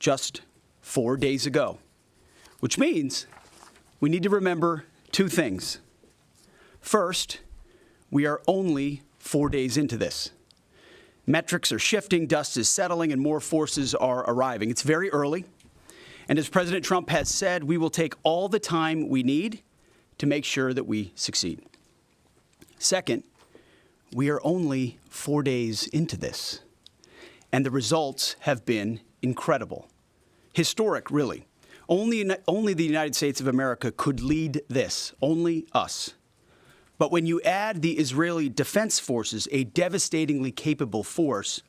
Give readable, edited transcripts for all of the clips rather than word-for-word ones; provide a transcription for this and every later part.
just 4 days ago, which means we need to remember two things. First, we are only 4 days into this. Metrics are shifting, dust is settling, and more forces are arriving. It's very early, and as President Trump has said, we will take all the time we need to make sure that we succeed. Second, we are only 4 days into this, and the results have been incredible. Historic, really. Only the United States of America could lead this, only us. But when you add the Israeli Defense Forces, a devastatingly capable force,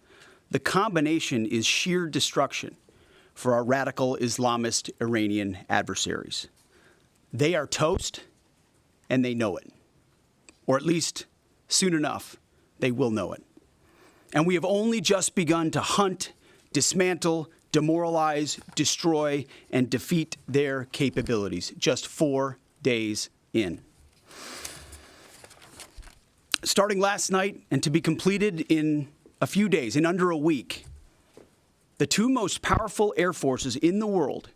the combination is sheer destruction for our radical Islamist Iranian adversaries. They are toast, and they know it. Or at least, soon enough, they will know it. And we have only just begun to hunt, dismantle, demoralize, destroy, and defeat their capabilities, just 4 days in. Starting last night and to be completed in a few days, in under a week, the two most powerful air forces in the world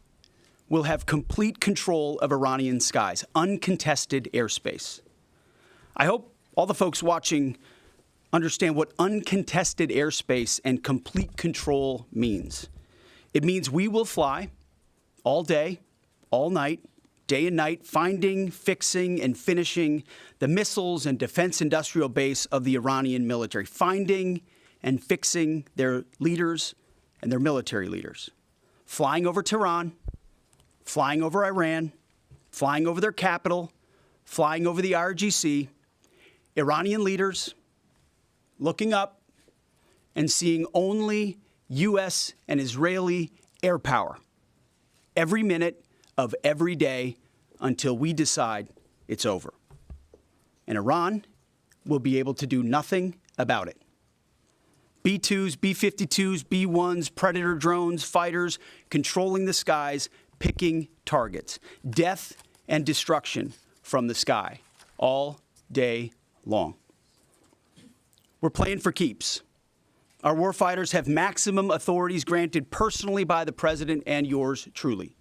will have complete control of Iranian skies, uncontested airspace. I hope all the folks watching understand what uncontested airspace and complete control means. It means we will fly all day, all night, day and night, finding, fixing, and finishing the missiles and defense industrial base of the Iranian military, finding and fixing their leaders and their military leaders, flying over Tehran, flying over Iran, flying over their capital, flying over the IRGC, Iranian leaders looking up and seeing only U.S. and Israeli air power every minute of every day until we decide it's over. And Iran will be able to do nothing about it. B-2s, B-52s, B-1s, Predator drones, fighters, controlling the skies, picking targets. Death and destruction from the sky all day long. We're playing for keeps. Our warfighters have maximum authorities granted personally by the president and yours truly.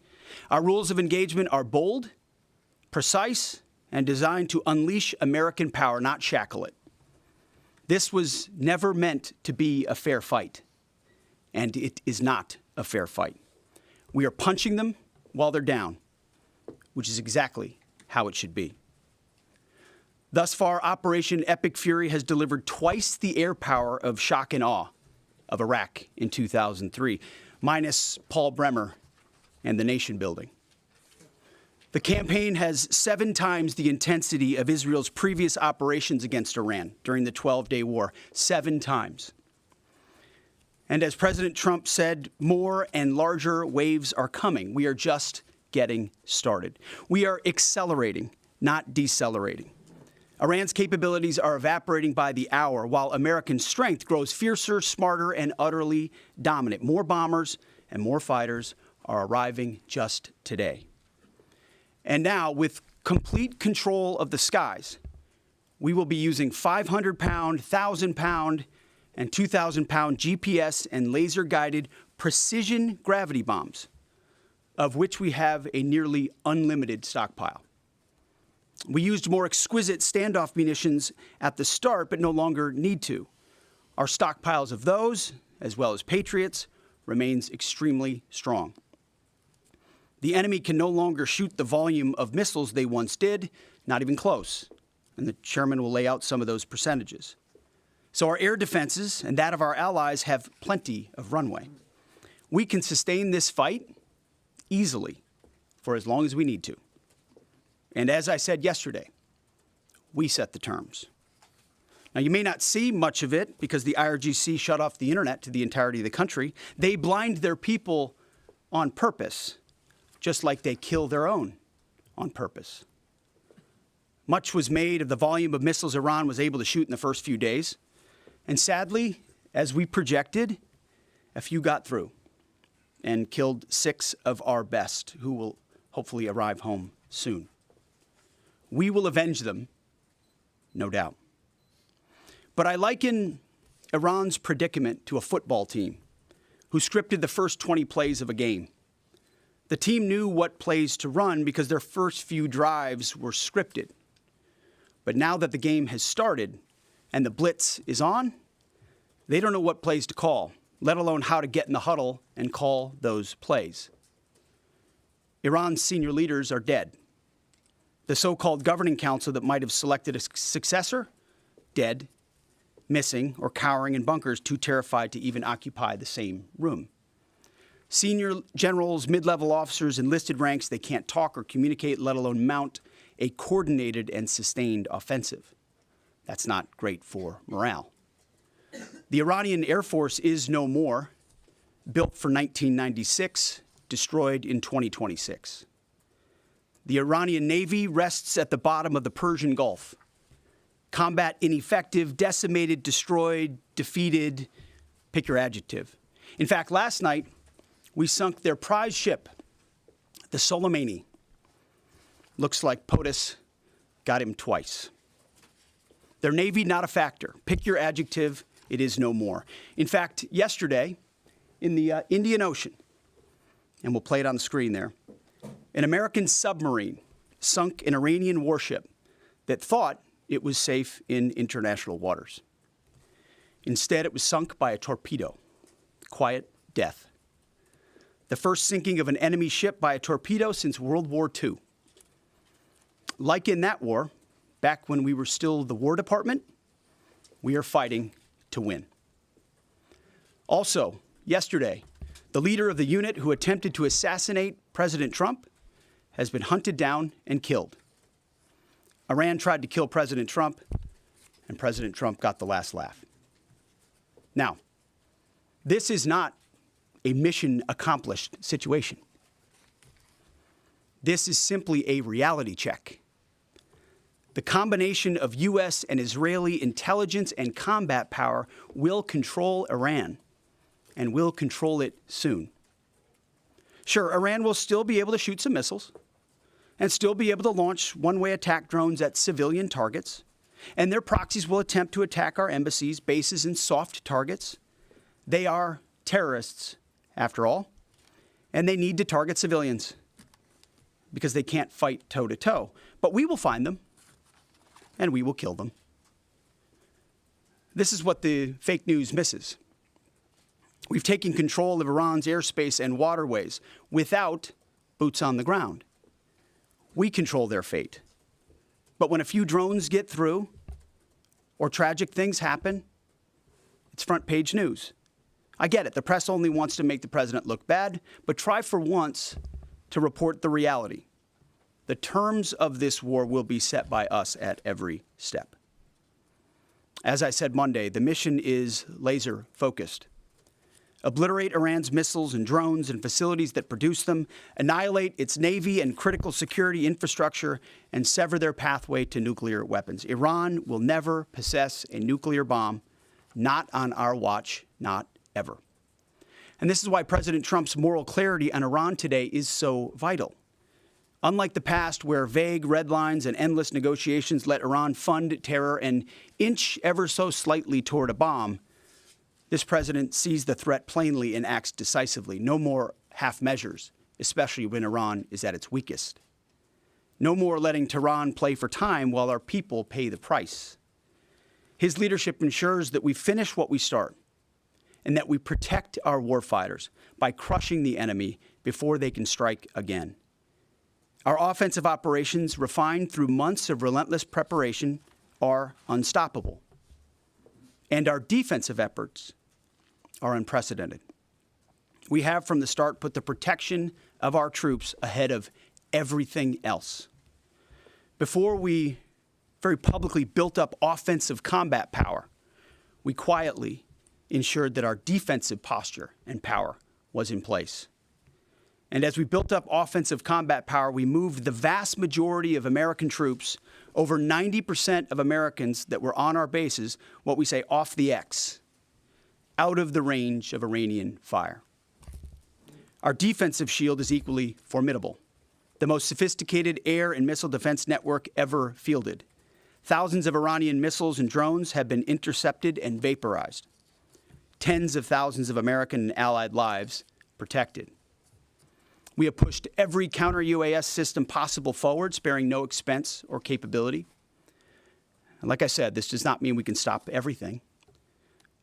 Our rules of engagement are bold, precise, and designed to unleash American power, not shackle it. This was never meant to be a fair fight, and it is not a fair fight. We are punching them while they're down, which is exactly how it should be. Thus far, Operation Epic Fury has delivered twice the air power of shock and awe of Iraq in 2003, minus Paul Bremer and the nation building. The campaign has 7 times the intensity of Israel's previous operations against Iran during the 12-day war, 7 times. And as President Trump said, more and larger waves are coming. We are just getting started. We are accelerating, not decelerating. Iran's capabilities are evaporating by the hour, while American strength grows fiercer, smarter, and utterly dominant. More bombers and more fighters are arriving just today. And now, with complete control of the skies, we will be using 500-pound, 1,000-pound, and 2,000-pound GPS and laser-guided precision gravity bombs, of which we have a nearly unlimited stockpile. We used more exquisite standoff munitions at the start, but no longer need to. Our stockpiles of those, as well as Patriots, remains extremely strong. The enemy can no longer shoot the volume of missiles they once did, not even close. And the chairman will lay out some of those percentages. So our air defenses and that of our allies have plenty of runway. We can sustain this fight easily for as long as we need to. And as I said yesterday, we set the terms. Now, you may not see much of it because the IRGC shut off the internet to the entirety of the country. They blind their people on purpose, just like they kill their own on purpose. Much was made of the volume of missiles Iran was able to shoot in the first few days. And sadly, as we projected, a few got through and killed 6 of our best, who will hopefully arrive home soon. We will avenge them, no doubt. But I liken Iran's predicament to a football team who scripted the first 20 plays of a game. The team knew what plays to run because their first few drives were scripted. But now that the game has started and the blitz is on, they don't know what plays to call, let alone how to get in the huddle and call those plays. Iran's senior leaders are dead. The so-called governing council that might have selected a successor, dead, missing, or cowering in bunkers, too terrified to even occupy the same room. Senior generals, mid-level officers, enlisted ranks, they can't talk or communicate, let alone mount a coordinated and sustained offensive. That's not great for morale. The Iranian Air Force is no more, built for 1996, destroyed in 2026. The Iranian Navy rests at the bottom of the Persian Gulf. Combat ineffective, decimated, destroyed, defeated, pick your adjective. In fact, last night, we sunk their prize ship, the Soleimani. Looks like POTUS got him twice. Their Navy, not a factor. Pick your adjective, it is no more. In fact, yesterday, in the Indian Ocean, and we'll play it on the screen there, an American submarine sunk an Iranian warship that thought it was safe in international waters. Instead, it was sunk by a torpedo. Quiet death. The first sinking of an enemy ship by a torpedo since World War II. Like in that war, back when we were still the War Department, we are fighting to win. Also, yesterday, the leader of the unit who attempted to assassinate President Trump has been hunted down and killed. Iran tried to kill President Trump, and President Trump got the last laugh. Now, this is not a mission accomplished situation. This is simply a reality check. The combination of U.S. and Israeli intelligence and combat power will control Iran, and will control it soon. Sure, Iran will still be able to shoot some missiles and still be able to launch one-way attack drones at civilian targets, and their proxies will attempt to attack our embassies, bases, and soft targets. They are terrorists, after all, and they need to target civilians because they can't fight toe-to-toe. But we will find them, and we will kill them. This is what the fake news misses. We've taken control of Iran's airspace and waterways without boots on the ground. We control their fate. But when a few drones get through or tragic things happen, it's front page news. I get it. The press only wants to make the president look bad, but try for once to report the reality. The terms of this war will be set by us at every step. As I said Monday, the mission is laser focused. Obliterate Iran's missiles and drones and facilities that produce them, annihilate its navy and critical security infrastructure, and sever their pathway to nuclear weapons. Iran will never possess a nuclear bomb, not on our watch, not ever. And this is why President Trump's moral clarity on Iran today is so vital. Unlike the past, where vague red lines and endless negotiations let Iran fund terror and inch ever so slightly toward a bomb, this president sees the threat plainly and acts decisively. No more half measures, especially when Iran is at its weakest. No more letting Tehran play for time while our people pay the price. His leadership ensures that we finish what we start and that we protect our warfighters by crushing the enemy before they can strike again. Our offensive operations, refined through months of relentless preparation, are unstoppable. And our defensive efforts are unprecedented. We have from the start put the protection of our troops ahead of everything else. Before we very publicly built up offensive combat power, we quietly ensured that our defensive posture and power was in place. And as we built up offensive combat power, we moved the vast majority of American troops, over 90% of Americans that were on our bases, what we say off the X, out of the range of Iranian fire. Our defensive shield is equally formidable, the most sophisticated air and missile defense network ever fielded. Thousands of Iranian missiles and drones have been intercepted and vaporized. tens of thousands of American and allied lives protected. We have pushed every counter-UAS system possible forward, sparing no expense or capability. And like I said, this does not mean we can stop everything,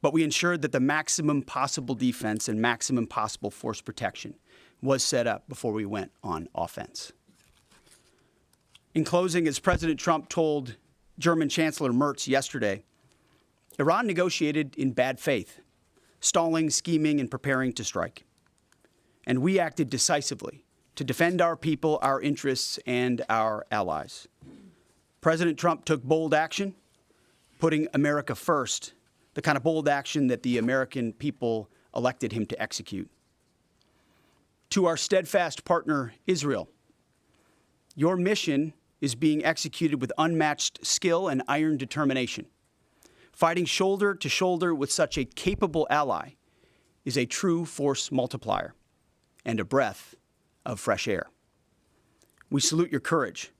but we ensured that the maximum possible defense and maximum possible force protection was set up before we went on offense. In closing, as President Trump told German Chancellor Merz yesterday, Iran negotiated in bad faith, stalling, scheming, and preparing to strike. And we acted decisively to defend our people, our interests, and our allies. President Trump took bold action, putting America first, the kind of bold action that the American people elected him to execute. To our steadfast partner, Israel, your mission is being executed with unmatched skill and iron determination. Fighting shoulder to shoulder with such a capable ally is a true force multiplier and a breath of fresh air. We salute your courage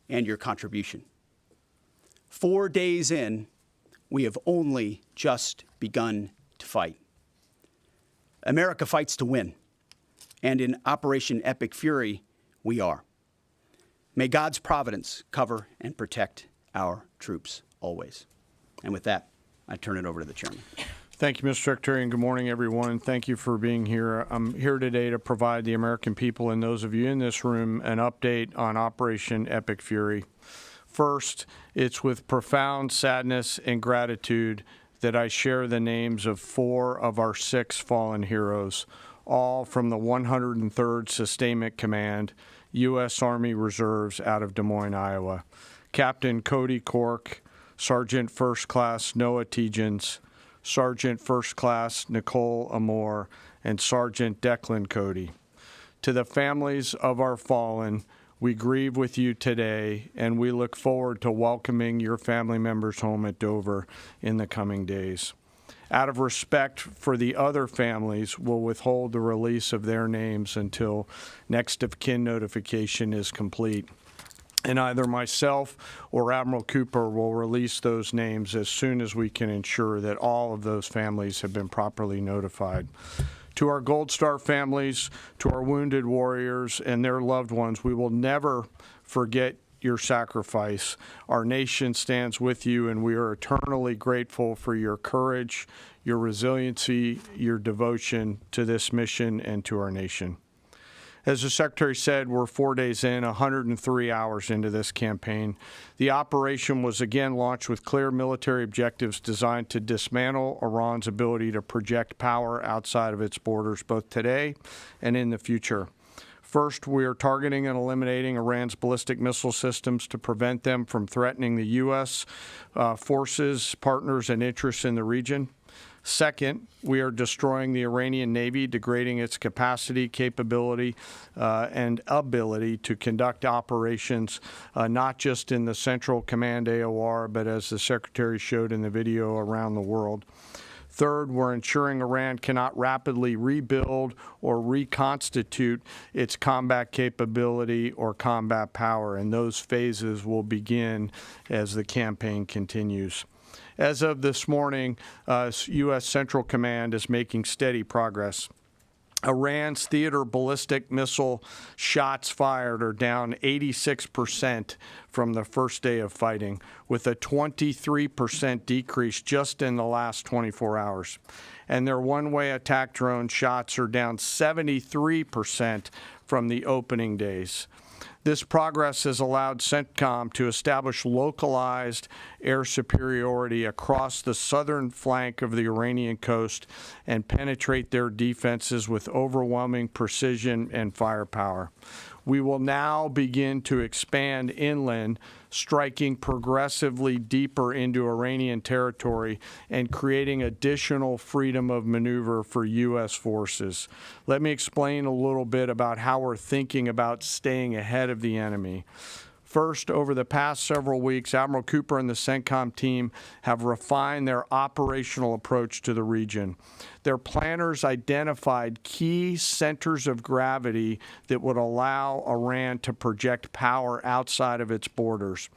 and your contribution. 4 days in, we have only just begun to fight. America fights to win, and in Operation Epic Fury, we are. May God's providence cover and protect our troops always. And with that, I turn it over to the chairman. Thank you, Mr. Secretary, and good morning, everyone. Thank you for being here. I'm here today to provide the American people and those of you in this room an update on Operation Epic Fury. First, it's with profound sadness and gratitude that I share the names of 4 of our 6 fallen heroes, all from the 103rd Sustainment Command, U.S. Army Reserves out of Des Moines, Iowa. Captain Cody Cork, Sergeant First Class Noah Tegens, Sergeant First Class Nicole Amore, and Sergeant Declan Cody. To the families of our fallen, we grieve with you today, and we look forward to welcoming your family members home at Dover in the coming days. Out of respect for the other families, we'll withhold the release of their names until next of kin notification is complete. And either myself or Admiral Cooper will release those names as soon as we can ensure that all of those families have been properly notified. To our Gold Star families, to our wounded warriors and their loved ones, we will never forget your sacrifice. Our nation stands with you, and we are eternally grateful for your courage, your resiliency, your devotion to this mission and to our nation. As the Secretary said, we're 4 days in, 103 hours into this campaign. The operation was again launched with clear military objectives designed to dismantle Iran's ability to project power outside of its borders, both today and in the future. First, we are targeting and eliminating Iran's ballistic missile systems to prevent them from threatening the U.S. Forces, partners, and interests in the region. Second, we are destroying the Iranian Navy, degrading its capacity, capability, and ability to conduct operations, not just in the Central Command AOR, but as the Secretary showed in the video, around the world. Third, we're ensuring Iran cannot rapidly rebuild or reconstitute its combat capability or combat power, and those phases will begin as the campaign continues. As of this morning, U.S. Central Command is making steady progress. Iran's theater ballistic missile shots fired are down 86% from the first day of fighting, with a 23% decrease just in the last 24 hours. And their one-way attack drone shots are down 73% from the opening days. This progress has allowed CENTCOM to establish localized air superiority across the southern flank of the Iranian coast and penetrate their defenses with overwhelming precision and firepower. We will now begin to expand inland, striking progressively deeper into Iranian territory and creating additional freedom of maneuver for U.S. forces. Let me explain a little bit about how we're thinking about staying ahead of the enemy. First, over the past several weeks, Admiral Cooper and the CENTCOM team have refined their operational approach to the region. Their planners identified key centers of gravity that would allow Iran to project power outside of its borders.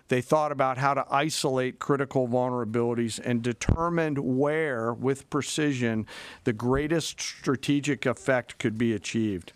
They thought about how to isolate critical vulnerabilities and determined where, with precision, the greatest strategic effect could be achieved.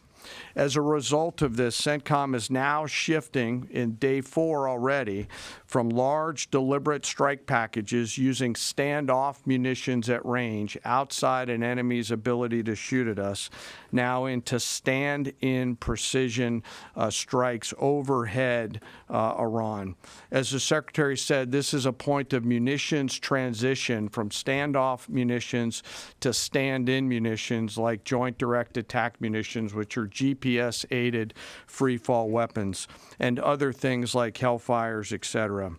As a result of this, CENTCOM is now shifting in day 4 already from large, deliberate strike packages using standoff munitions at range outside an enemy's ability to shoot at us, now into stand-in precision strikes overhead Iran. As the Secretary said, this is a point of munitions transition from standoff munitions to stand-in munitions like Joint Direct Attack munitions, which are GPS-aided free-fall weapons, and other things like Hellfires, etc.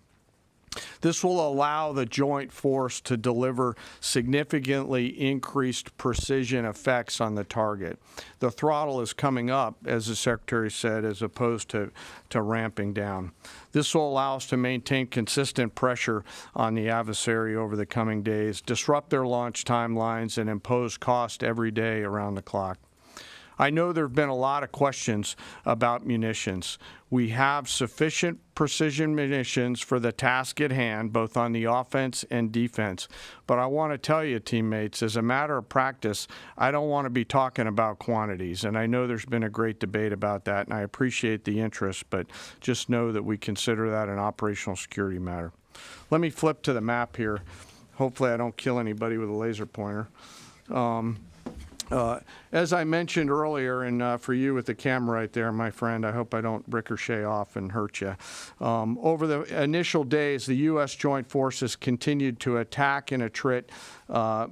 This will allow the joint force to deliver significantly increased precision effects on the target. The throttle is coming up, as the Secretary said, as opposed to ramping down. This will allow us to maintain consistent pressure on the adversary over the coming days, disrupt their launch timelines, and impose cost every day around the clock. I know there have been a lot of questions about munitions. We have sufficient precision munitions for the task at hand, both on the offense and defense. But I want to tell you, teammates, as a matter of practice, I don't want to be talking about quantities. And I know there's been a great debate about that, and I appreciate the interest, but just know that we consider that an operational security matter. Let me flip to the map here. Hopefully I don't kill anybody with a laser pointer. As I mentioned earlier, and for you with the camera right there, my friend, I hope I don't ricochet off and hurt you. Over the initial days, the U.S. Joint Forces continued to attack and attrit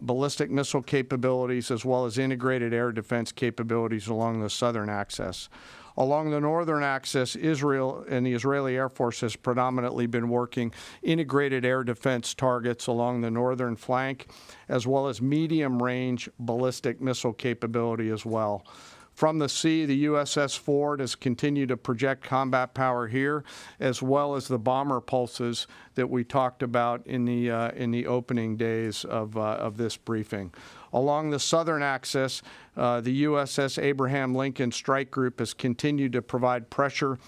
ballistic missile capabilities as well as integrated air defense capabilities along the southern axis. Along the northern axis, Israel and the Israeli Air Force has predominantly been working integrated air defense targets along the northern flank, as well as medium-range ballistic missile capability as well. From the sea, the USS Ford has continued to project combat power here, as well as the bomber pulses that we talked about in the opening days of this briefing. Along the southern axis, the USS Abraham Lincoln Strike Group has continued to provide pressure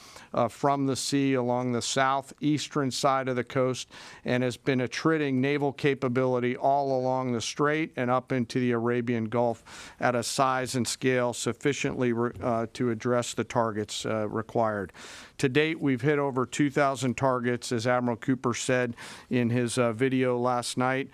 from the sea along the southeastern side of the coast and has been attritting naval capability all along the strait and up into the Arabian Gulf at a size and scale sufficiently to address the targets required. To date, we've hit over 2,000 targets, as Admiral Cooper said in his video last night.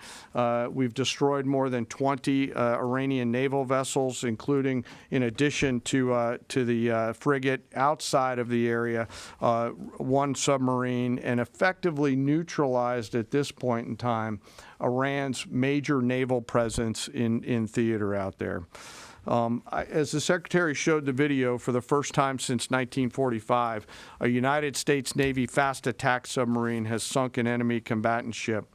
We've destroyed more than 20 Iranian naval vessels, including, in addition to the frigate outside of the area, 1 submarine, and effectively neutralized at this point in time Iran's major naval presence in theater out there. As the Secretary showed the video, for the first time since 1945, a United States Navy fast attack submarine has sunk an enemy combatant ship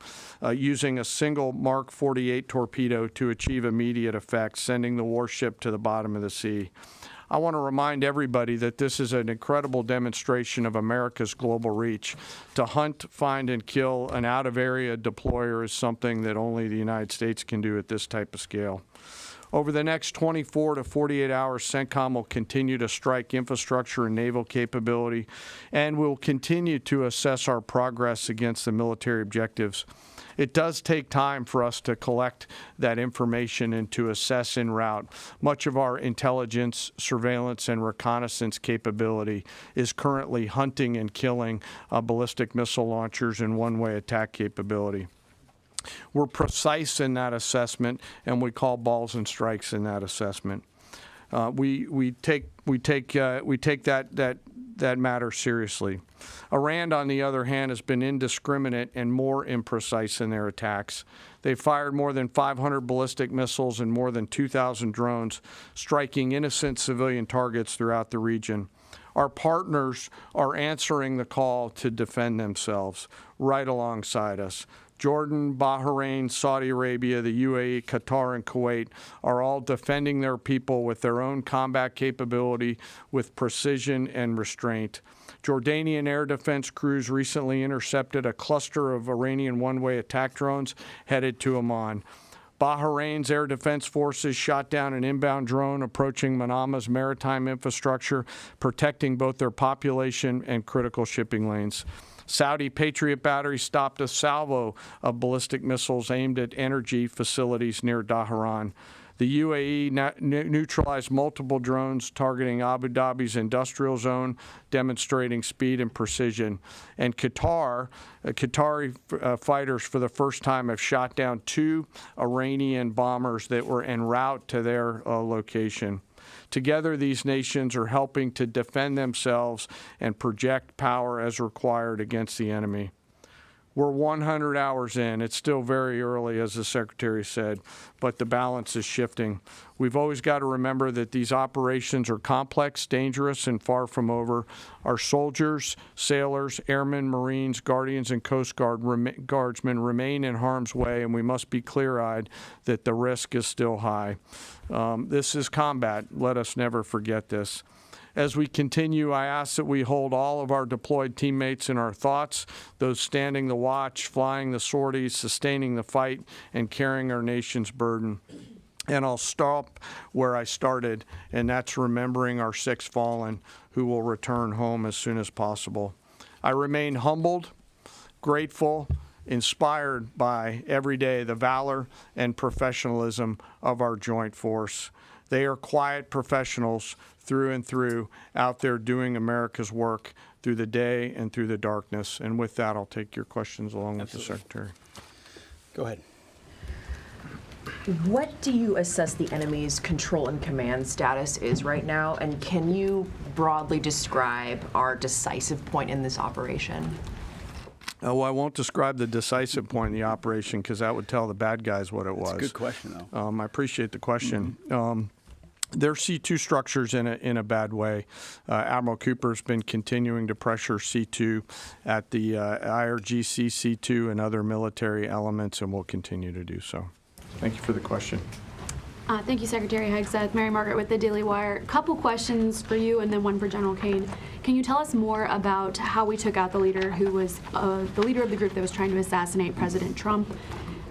using a single Mark 48 torpedo to achieve immediate effect, sending the warship to the bottom of the sea. I want to remind everybody that this is an incredible demonstration of America's global reach. To hunt, find, and kill an out-of-area deployer is something that only the United States can do at this type of scale. Over the next 24 to 48 hours, CENTCOM will continue to strike infrastructure and naval capability, and we'll continue to assess our progress against the military objectives. It does take time for us to collect that information and to assess en route. Much of our intelligence, surveillance, and reconnaissance capability is currently hunting and killing ballistic missile launchers and one-way attack capability. We're precise in that assessment, and we call balls and strikes in that assessment. We take that matter seriously. Iran, on the other hand, has been indiscriminate and more imprecise in their attacks. They've fired more than 500 ballistic missiles and more than 2,000 drones, striking innocent civilian targets throughout the region. Our partners are answering the call to defend themselves right alongside us. Jordan, Bahrain, Saudi Arabia, the UAE, Qatar, and Kuwait are all defending their people with their own combat capability, with precision and restraint. Jordanian air defense crews recently intercepted a cluster of Iranian one-way attack drones headed to Amman. Bahrain's air defense forces shot down an inbound drone approaching Manama's maritime infrastructure, protecting both their population and critical shipping lanes. Saudi Patriot battery stopped a salvo of ballistic missiles aimed at energy facilities near Tehran. The UAE neutralized multiple drones targeting Abu Dhabi's industrial zone, demonstrating speed and precision. And Qatari fighters for the first time have shot down 2 Iranian bombers that were en route to their location. Together, these nations are helping to defend themselves and project power as required against the enemy. We're 100 hours in. It's still very early, as the Secretary said, but the balance is shifting. We've always got to remember that these operations are complex, dangerous, and far from over. Our soldiers, sailors, airmen, Marines, Guardians, and Coast Guardsmen remain in harm's way, and we must be clear-eyed that the risk is still high. This is combat. Let us never forget this. As we continue, I ask that we hold all of our deployed teammates in our thoughts, those standing the watch, flying the sorties, sustaining the fight, and carrying our nation's burden. And I'll stop where I started, and that's remembering our 6 fallen who will return home as soon as possible. I remain humbled, grateful, inspired by every day the valor and professionalism of our joint force. They are quiet professionals through and through, out there doing America's work through the day and through the darkness. And with that, I'll take your questions along with the Secretary. Go ahead. What do you assess the enemy's control and command status is right now? And can you broadly describe our decisive point in this operation? Well, I won't describe the decisive point in the operation because that would tell the bad guys what it was. That's a good question, though. I appreciate the question. Their C2 structures in a bad way. Admiral Cooper's been continuing to pressure C2 at the IRGC C2 and other military elements, and will continue to do so. Thank you for the question. Thank you, Secretary Hegseth. Mary Margaret with the Daily Wire. Couple questions for you and then one for General Caine. Can you tell us more about how we took out the leader who was the leader of the group that was trying to assassinate President Trump?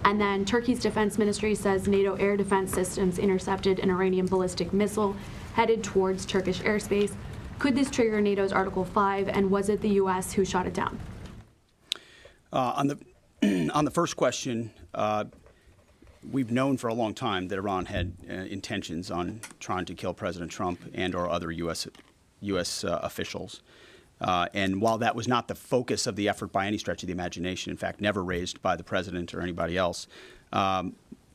And then Turkey's defense ministry says NATO air defense systems intercepted an Iranian ballistic missile headed towards Turkish airspace. Could this trigger NATO's Article 5, and was it the U.S. who shot it down? On the first question, we've known for a long time that Iran had intentions on trying to kill President Trump and or other U.S. Officials. And while that was not the focus of the effort by any stretch of the imagination, in fact, never raised by the president or anybody else, I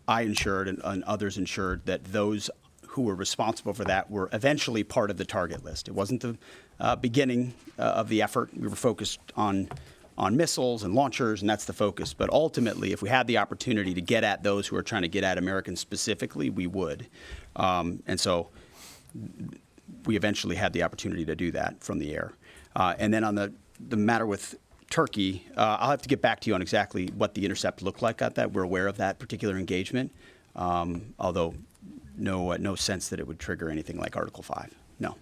ensured and others ensured that those who were responsible for that were eventually part of the target list. It wasn't the beginning of the effort. We were focused on missiles and launchers, and that's the focus. But ultimately, if we had the opportunity to get at those who are trying to get at Americans specifically, we would. And so we eventually had the opportunity to do that from the air. And then on the matter with Turkey, I'll have to get back to you on exactly what the intercept looked like at that. We're aware of that particular engagement, although no sense that it would trigger anything like Article 5. No.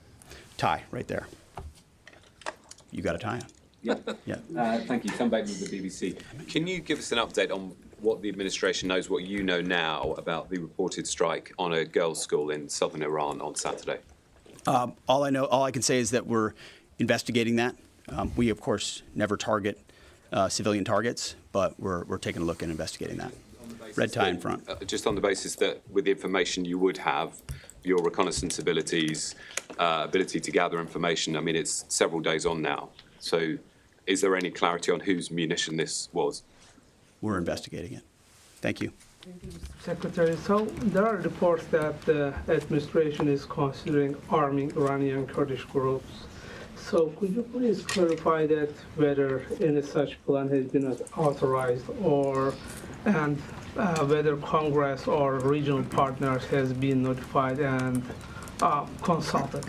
Tie, right there. You got a tie on. Yeah. Thank you. Tom Bateman with the BBC. Can you give us an update on what the administration knows, what you know now about the reported strike on a girls' school in southern Iran on Saturday? All I can say is that we're investigating that. We, of course, never target civilian targets, but we're taking a look and investigating that. Red tie in front. Just on the basis that with the information you would have, your reconnaissance abilities, ability to gather information, I mean, it's several days on now. So is there any clarity on whose munition this was? We're investigating it. Thank you. Secretary, so there are reports that the administration is considering arming Iranian Kurdish groups. So could you please clarify that whether any such plan has been authorized and whether Congress or regional partners has been notified and consulted?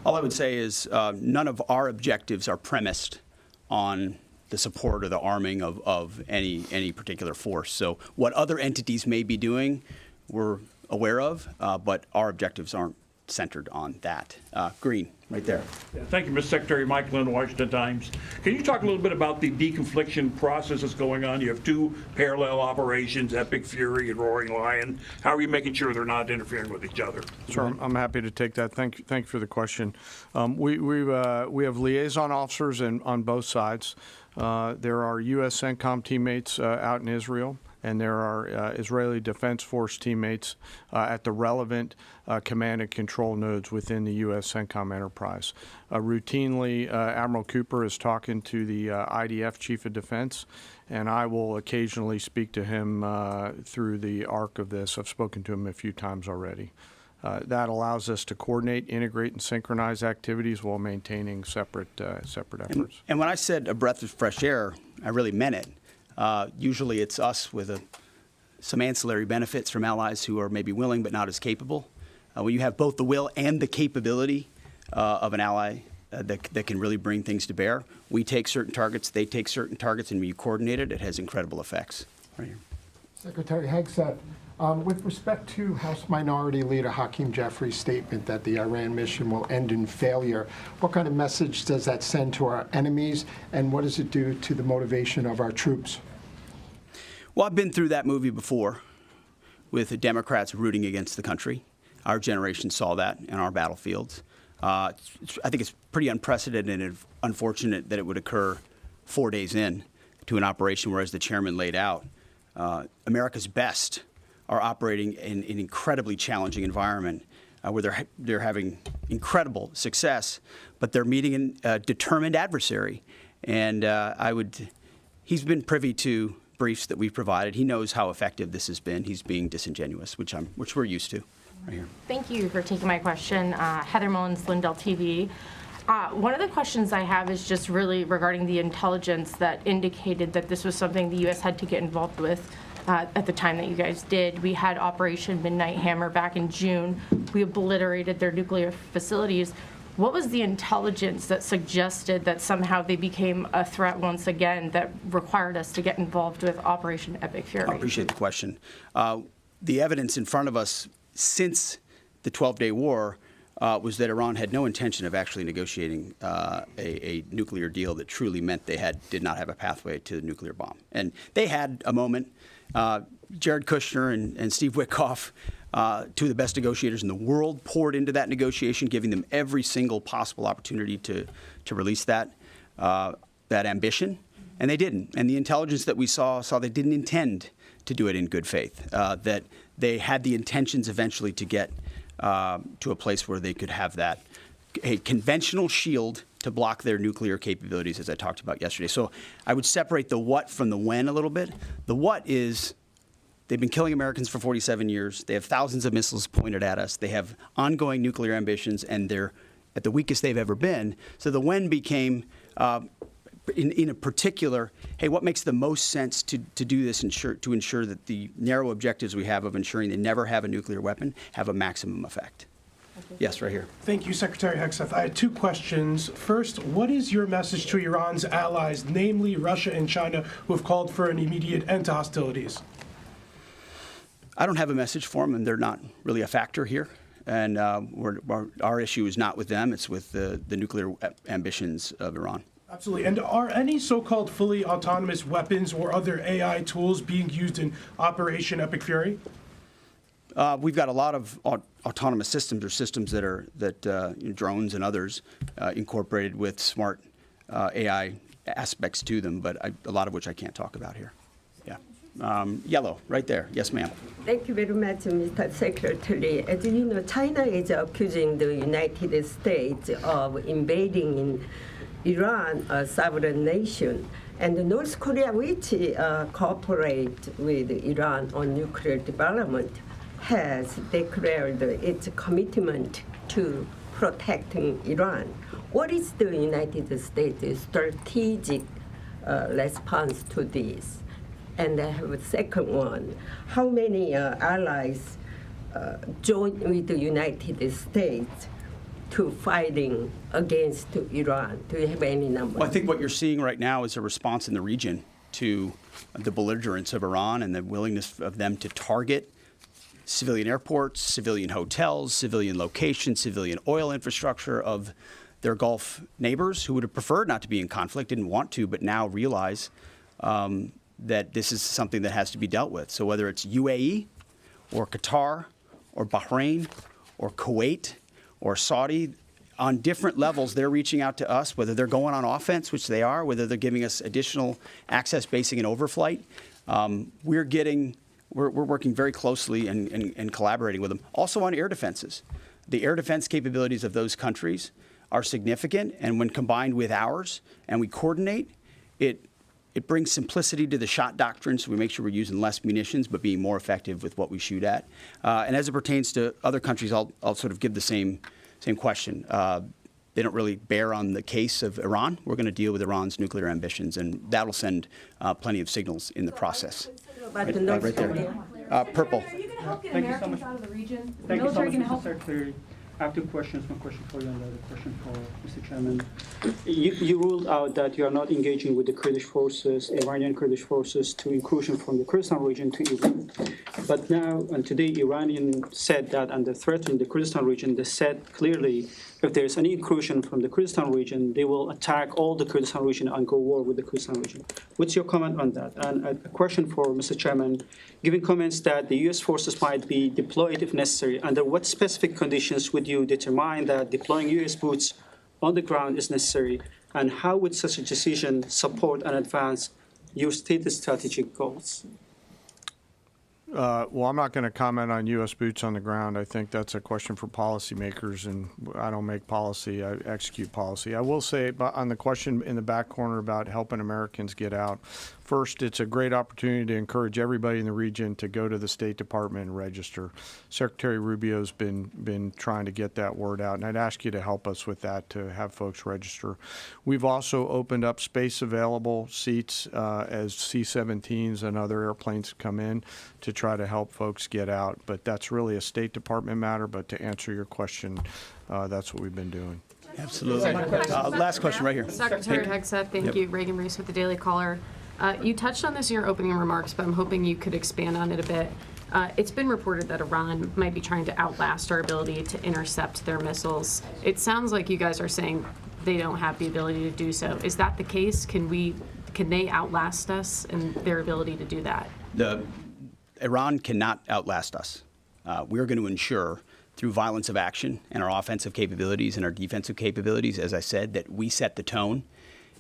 All I would say is none of our objectives are premised on the support or the arming of any particular force. So what other entities may be doing, we're aware of, but our objectives aren't centered on that. Green, right there. Thank you, Mr. Secretary. Mike Lynn, Washington Times. Can you talk a little bit about the deconfliction process that's going on? You have two parallel operations, Epic Fury and Roaring Lion. How are you making sure they're not interfering with each other? Sure, I'm happy to take that. Thank you for the question. We have liaison officers on both sides. There are U.S. CENTCOM teammates out in Israel, and there are Israeli Defense Force teammates at the relevant command and control nodes within the U.S. CENTCOM enterprise. Routinely, Admiral Cooper is talking to the IDF Chief of Defense, and I will occasionally speak to him through the arc of this. I've spoken to him a few times already. That allows us to coordinate, integrate, and synchronize activities while maintaining separate efforts. And when I said a breath of fresh air, I really meant it. Usually it's us with some ancillary benefits from allies who are maybe willing but not as capable. When you have both the will and the capability of an ally that can really bring things to bear, we take certain targets, they take certain targets, and we coordinate it. It has incredible effects. Right here. Secretary Hegseth, with respect to House Minority Leader Hakeem Jeffries' statement that the Iran mission will end in failure, what kind of message does that send to our enemies, and what does it do to the motivation of our troops? Well, I've been through that movie before with the Democrats rooting against the country. Our generation saw that in our battlefields. I think it's pretty unprecedented and unfortunate that it would occur 4 days in to an operation where, as the chairman laid out, America's best are operating in an incredibly challenging environment where they're having incredible success, but they're meeting a determined adversary. And he's been privy to briefs that we've provided. He knows how effective this has been. He's being disingenuous, which we're used to. Right here. Thank you for taking my question. Heather Mullins, Lindell TV. One of the questions I have is just really regarding the intelligence that indicated that this was something the U.S. had to get involved with at the time that you guys did. We had Operation Midnight Hammer back in June. We obliterated their nuclear facilities. What was the intelligence that suggested that somehow they became a threat once again that required us to get involved with Operation Epic Fury? I appreciate the question. The evidence in front of us since the 12-day war was that Iran had no intention of actually negotiating a nuclear deal that truly meant they did not have a pathway to the nuclear bomb. And they had a moment. Jared Kushner and Steve Witkoff, two of the best negotiators in the world, poured into that negotiation, giving them every single possible opportunity to release that ambition, and they didn't. And the intelligence that we saw they didn't intend to do it in good faith, that they had the intentions eventually to get to a place where they could have a conventional shield to block their nuclear capabilities, as I talked about yesterday. So I would separate the what from the when a little bit. The what is they've been killing Americans for 47 years. They have thousands of missiles pointed at us. They have ongoing nuclear ambitions, and they're at the weakest they've ever been. So the when became, in a particular, hey, what makes the most sense to do this to ensure that the narrow objectives we have of ensuring they never have a nuclear weapon have a maximum effect? Yes, right here. Thank you, Secretary Hegseth. I had two questions. First, what is your message to Iran's allies, namely Russia and China, who have called for an immediate end to hostilities? I don't have a message for them, and they're not really a factor here. And our issue is not with them. It's with the nuclear ambitions of Iran. Absolutely. And are any so-called fully autonomous weapons or other AI tools being used in Operation Epic Fury? We've got a lot of autonomous systems or systems that drones and others incorporated with smart AI aspects to them, but a lot of which I can't talk about here. Yeah. Yellow, right there. Yes, ma'am. Thank you very much, Mr. Secretary. As you know, China is accusing the United States of invading in Iran, a sovereign nation, and North Korea, which cooperate with Iran on nuclear development, has declared its commitment to protecting Iran. What is the United States' strategic response to this? And I have a second one. How many allies join with the United States to fighting against Iran? Do you have any numbers? Well, I think what you're seeing right now is a response in the region to the belligerence of Iran and the willingness of them to target civilian airports, civilian hotels, civilian locations, civilian oil infrastructure of their Gulf neighbors who would have preferred not to be in conflict, didn't want to, but now realize that this is something that has to be dealt with. So whether it's UAE or Qatar or Bahrain or Kuwait or Saudi, on different levels, they're reaching out to us, whether they're going on offense, which they are, whether they're giving us additional access, basing, and overflight. We're working very closely and collaborating with them. Also on air defenses. The air defense capabilities of those countries are significant, and when combined with ours and we coordinate, it brings simplicity to the shot doctrine, so we make sure we're using less munitions but being more effective with what we shoot at. And as it pertains to other countries, I'll sort of give the same question. They don't really bear on the case of Iran. We're going to deal with Iran's nuclear ambitions, and that'll send plenty of signals in the process. Right there. Purple. Are you going to help get Americans out of the region? Is the military going to help? Secretary, I have two questions. One question for you and the other question for Mr. Chairman. You ruled out that you are not engaging with the Kurdish forces, Iranian Kurdish forces, to incursion from the Kurdistan region to Iran. But now, and today, Iranian said that under threatening the Kurdistan region, they said clearly if there is any incursion from the Kurdistan region, they will attack all the Kurdistan region and go war with the Kurdistan region. What's your comment on that? And a question for Mr. Chairman, given comments that the U.S. forces might be deployed if necessary, under what specific conditions would you determine that deploying U.S. boots on the ground is necessary, and how would such a decision support and advance your stated strategic goals? Well, I'm not going to comment on U.S. boots on the ground. I think that's a question for policymakers, and I don't make policy, I execute policy. I will say on the question in the back corner about helping Americans get out, first, it's a great opportunity to encourage everybody in the region to go to the State Department and register. Secretary Rubio's been trying to get that word out, and I'd ask you to help us with that, to have folks register. We've also opened up space available seats as C-17s and other airplanes come in to try to help folks get out. But that's really a State Department matter. But to answer your question, that's what we've been doing. Absolutely. Last question right here. Secretary Hegseth, thank you. Reagan Reese with the Daily Caller. You touched on this in your opening remarks, but I'm hoping you could expand on it a bit. It's been reported that Iran might be trying to outlast our ability to intercept their missiles. It sounds like you guys are saying they don't have the ability to do so. Is that the case? Can they outlast us in their ability to do that? Iran cannot outlast us. We're going to ensure through violence of action and our offensive capabilities and our defensive capabilities, as I said, that we set the tone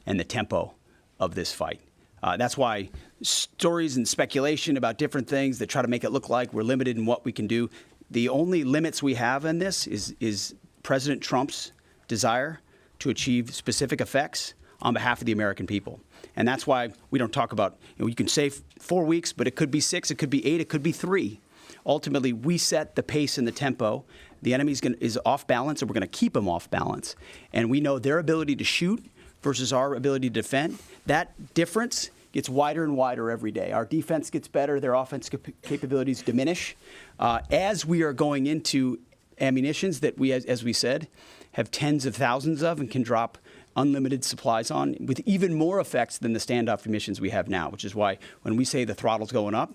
and the tempo of this fight. That's why stories and speculation about different things that try to make it look like we're limited in what we can do. The only limits we have in this is President Trump's desire to achieve specific effects on behalf of the American people. And that's why we don't talk about, you can say 4 weeks, but it could be 6, it could be 8, it could be 3. Ultimately, we set the pace and the tempo. The enemy is off balance, and we're going to keep them off balance. And we know their ability to shoot versus our ability to defend, that difference gets wider and wider every day. Our defense gets better, their offense capabilities diminish. As we are going into ammunitions that we, as we said, have tens of thousands of and can drop unlimited supplies on with even more effects than the standoff emissions we have now, which is why when we say the throttle's going up,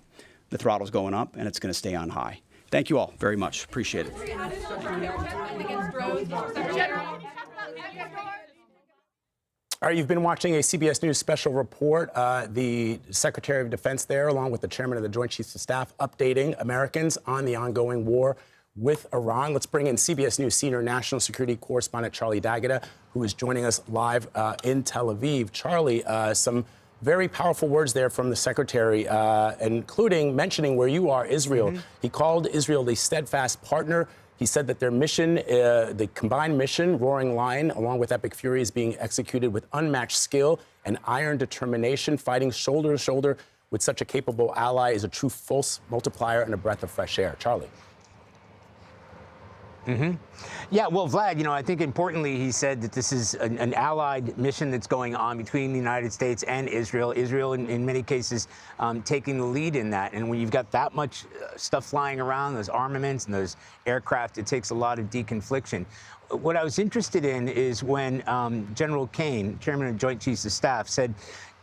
the throttle's going up, and it's going to stay on high. Thank you all very much. Appreciate it. All right, you've been watching a CBS News special report. The Secretary of Defense there, along with the Chairman of the Joint Chiefs of Staff, updating Americans on the ongoing war with Iran. Let's bring in CBS News senior national security correspondent Charlie D'Agata, who is joining us live in Tel Aviv. Charlie, some very powerful words there from the Secretary, including mentioning where you are, Israel. Mm-hmm. He called Israel the steadfast partner. He said that their mission, the combined mission, Roaring Lion, along with Epic Fury, is being executed with unmatched skill and iron determination. Fighting shoulder to shoulder with such a capable ally is a true force multiplier and a breath of fresh air. Charlie. Mm-hmm. Yeah, well, Vlad, I think importantly, he said that this is an allied mission that's going on between the United States and Israel. Israel, in many cases, taking the lead in that. And when you've got that much stuff flying around, those armaments and those aircraft, it takes a lot of deconfliction. What I was interested in is when General Caine, Chairman of the Joint Chiefs of Staff, said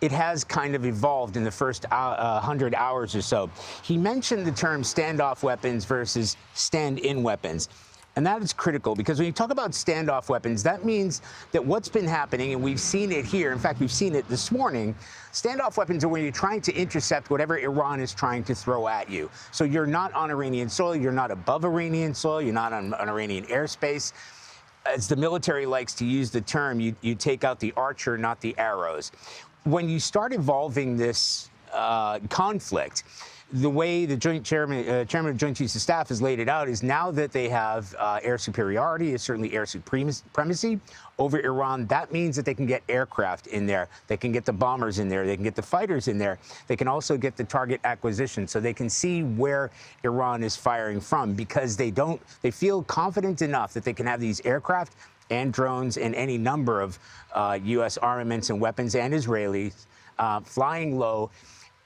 it has kind of evolved in the first 100 hours or so. He mentioned the term standoff weapons versus stand-in weapons. And that is critical, because when you talk about standoff weapons, that means that what's been happening, and we've seen it here, in fact, we've seen it this morning, standoff weapons are when you're trying to intercept whatever Iran is trying to throw at you. So you're not on Iranian soil, you're not above Iranian soil, you're not on Iranian airspace. as the military likes to use the term, you take out the archer, not the arrows. When you start evolving this conflict, the way the chairman of the Joint Chiefs of Staff has laid it out is now that they have air superiority, certainly air supremacy over Iran, that means that they can get aircraft in there, they can get the bombers in there, they can get the fighters in there, they can also get the target acquisition, so they can see where Iran is firing from, because they feel confident enough that they can have these aircraft and drones and any number of U.S. armaments and weapons and Israelis flying low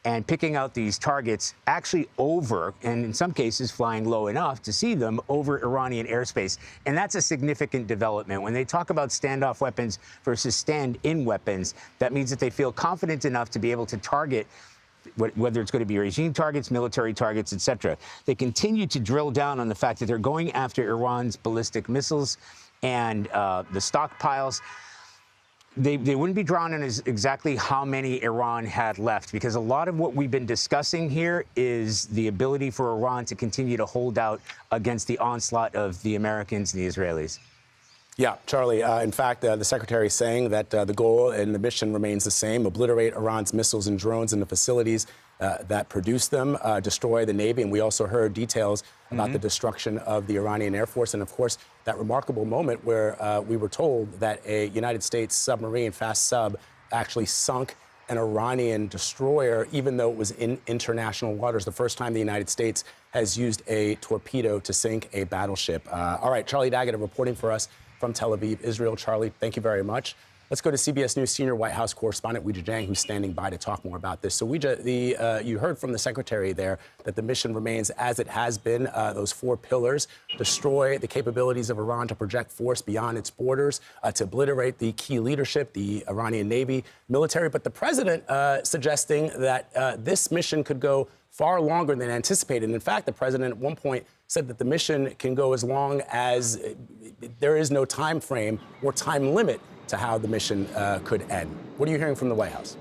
and picking out these targets actually over, and in some cases flying low enough to see them over Iranian airspace. And that's a significant development. When they talk about standoff weapons versus stand-in weapons, that means that they feel confident enough to be able to target whether it's going to be regime targets, military targets, et cetera. They continue to drill down on the fact that they're going after Iran's ballistic missiles and the stockpiles. They wouldn't be drawn on exactly how many Iran had left, because a lot of what we've been discussing here is the ability for Iran to continue to hold out against the onslaught of the Americans and the Israelis. Yeah, Charlie, in fact, the secretary is saying that the goal and the mission remains the same: obliterate Iran's missiles and drones in the facilities that produce them, destroy the Navy. And we also heard details about the destruction of the Iranian Air Force. And, of course, that remarkable moment where we were told that a United States submarine, fast sub, actually sunk an Iranian destroyer, even though it was in international waters. The first time the United States has used a torpedo to sink a battleship. All right, Charlie Daggett reporting for us from Tel Aviv, Israel. Charlie, thank you very much. Let's go to CBS News senior White House correspondent Weijia Jiang, who's standing by to talk more about this. So, Weijia, you heard from the secretary there that the mission remains as it has been, those 4 pillars: destroy the capabilities of Iran to project force beyond its borders, to obliterate the key leadership, the Iranian Navy, military. But the president suggesting that this mission could go far longer than anticipated. And in fact, the president at one point said that the mission can go as long as there is no time frame or time limit to how the mission could end. What are you hearing from the White House?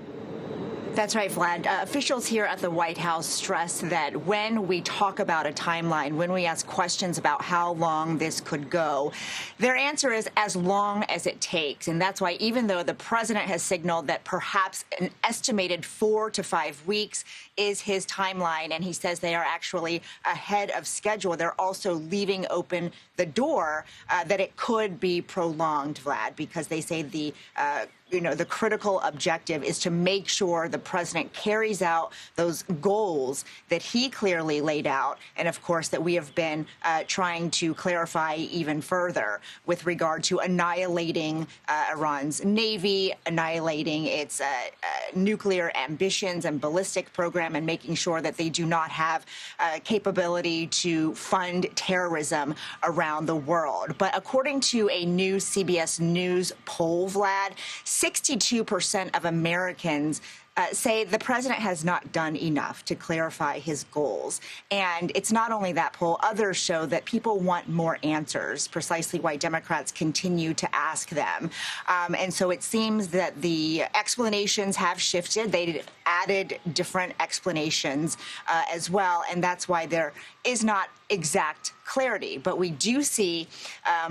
That's right, Vlad. Officials here at the White House stress that when we talk about a timeline, when we ask questions about how long this could go, their answer is as long as it takes. And that's why, even though the president has signaled that perhaps an estimated 4 to 5 weeks is his timeline, and he says they are actually ahead of schedule, they're also leaving open the door that it could be prolonged, Vlad, because they say the critical objective is to make sure the president carries out those goals that he clearly laid out, and of course that we have been trying to clarify even further with regard to annihilating Iran's Navy, annihilating its nuclear ambitions and ballistic program, and making sure that they do not have capability to fund terrorism around the world. But according to a new CBS News poll, Vlad, 62% of Americans say the president has not done enough to clarify his goals. And it's not only that poll. Others show that people want more answers, precisely why Democrats continue to ask them. And so it seems that the explanations have shifted. They added different explanations as well. And that's why there is not exact clarity. But we do see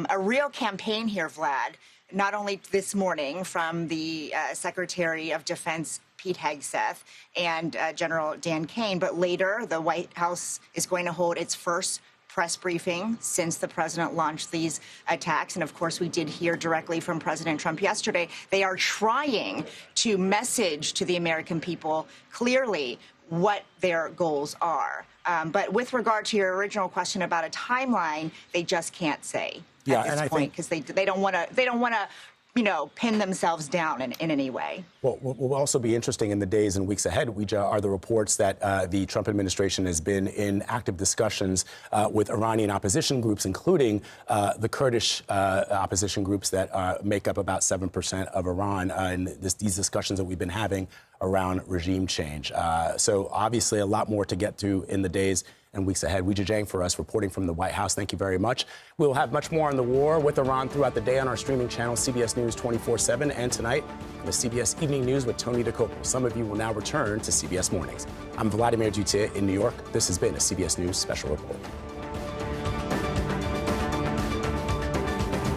a real campaign here, Vlad, not only this morning from the Secretary of Defense Pete Hegseth and General Dan Caine, but later the White House is going to hold its first press briefing since the president launched these attacks. And of course, we did hear directly from President Trump yesterday. They are trying to message to the American people clearly what their goals are. But with regard to your original question about a timeline, they just can't say at this point, because they don't want to pin themselves down in any way. Well, what will also be interesting in the days and weeks ahead, Weijia, are the reports that the Trump administration has been in active discussions with Iranian opposition groups, including the Kurdish opposition groups that make up about 7% of Iran, and these discussions that we've been having around regime change. So obviously a lot more to get to in the days and weeks ahead. Weijia Jiang for us, reporting from the White House. Thank you very much. We'll have much more on the war with Iran throughout the day on our streaming channel, CBS News 24/7, and tonight on the CBS Evening News with Tony DeCoppel. Some of you will now return to CBS Mornings. I'm Vladimir Duthier in New York. This has been a CBS News Special Report.